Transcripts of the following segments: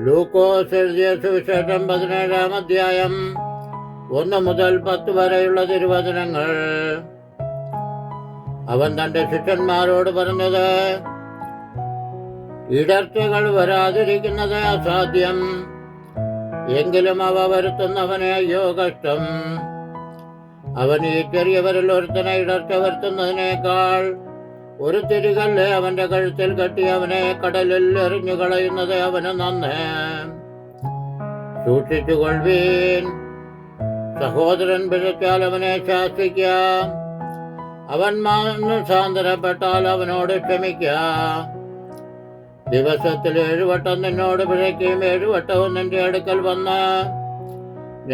ലൂക്കോസ് എഴുതിയ സുവിശേഷം 17-ാം അധ്യായം 1 മുതൽ 10 വരെയുള്ള തിരുവചനങ്ങൾ. അവൻ തന്റെ ശിഷ്യന്മാരോട് പറഞ്ഞത്, ഇടർച്ചകൾ വരാതിരിക്കുന്നത് അസാധ്യം, എങ്കിലും അവ വരുത്തുന്നവനെ അയ്യോ കഷ്ടം. അവൻ ഈ ചെറിയവരിൽ ഒരുത്തനെ ഇടർച്ച വരുത്തുന്നതിനേക്കാൾ ഒരു തിരികല്ല് അവന്റെ കഴുത്തിൽ കെട്ടി അവനെ കടലിൽ എറിഞ്ഞു കളയുന്നത് അവന് നന്ന്. സൂക്ഷിച്ചുകൊള്ളുവീൻ. സഹോദരൻ പിഴച്ചാൽ അവനെ ശാസിക്കാം, അവൻ മാനസാന്തരപ്പെട്ടാൽ അവനോട് ക്ഷമിക്കാം. ദിവസത്തിൽ 7 വട്ടം നിന്നോട് പിഴയ്ക്കുകയും 7 വട്ടവും നിന്റെ അടുക്കൽ വന്ന്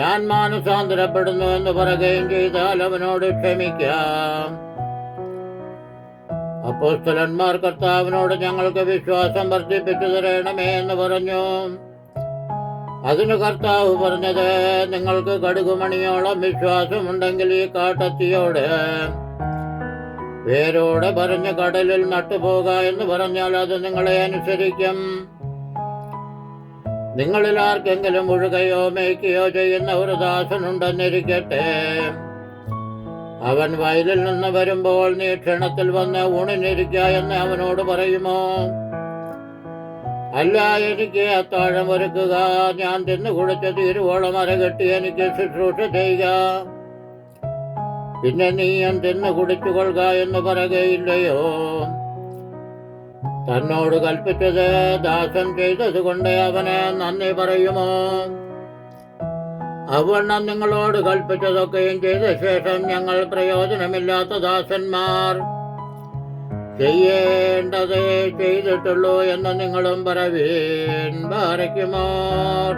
ഞാൻ മാനസാന്തരപ്പെടുന്നു എന്ന് പറയുകയും ചെയ്താൽ അവനോട് ക്ഷമിക്കാം. അപ്പോസ്തലന്മാർ കർത്താവിനോട് ഞങ്ങൾക്ക് വിശ്വാസം വർദ്ധിപ്പിച്ചു തരണമേ എന്ന് പറഞ്ഞു. അതിന് കർത്താവ് പറഞ്ഞത്, നിങ്ങൾക്ക് കടുകുമണിയോളം വിശ്വാസമുണ്ടെങ്കിൽ ഈ കാട്ടത്തിയോട് വേരോടെ പറഞ്ഞ് കടലിൽ നട്ടുപോക എന്ന് പറഞ്ഞാൽ അത് നിങ്ങളെ അനുസരിക്കും. നിങ്ങളിൽ ആർക്കെങ്കിലും ഒഴുകയോ മേയ്ക്കുകയോ ചെയ്യുന്ന ഒരു ദാസനുണ്ടെന്നിരിക്കട്ടെ. അവൻ വയലിൽ നിന്ന് വരുമ്പോൾ നീ ക്ഷണത്തിൽ വന്ന് ഊണിനിരിക്ക എന്ന് അവനോട് പറയുമോ? അല്ല, എനിക്ക് അത്താഴം ഒരുക്കുക, ഞാൻ തിന്നു കുടിച്ച് തീരുവോളം അരകെട്ടി എനിക്ക് ശുശ്രൂഷ ചെയ്യുക, പിന്നെ നീയും തിന്നു കുടിച്ചുകൊള്ളുക എന്ന് പറയുകയില്ലയോ? തന്നോട് കൽപ്പിച്ചത് ദാസൻ ചെയ്തത് കൊണ്ട് അവന് നന്ദി പറയുമോ? അവണ്ണം നിങ്ങളോട് കൽപ്പിച്ചതൊക്കെയും ചെയ്ത ശേഷം ഞങ്ങൾ പ്രയോജനമില്ലാത്ത ദാസന്മാർ, ചെയ്യേണ്ടതേ ചെയ്തിട്ടുള്ളൂ എന്ന് നിങ്ങളും പറവീൻ. ബാരക്കുമോർ.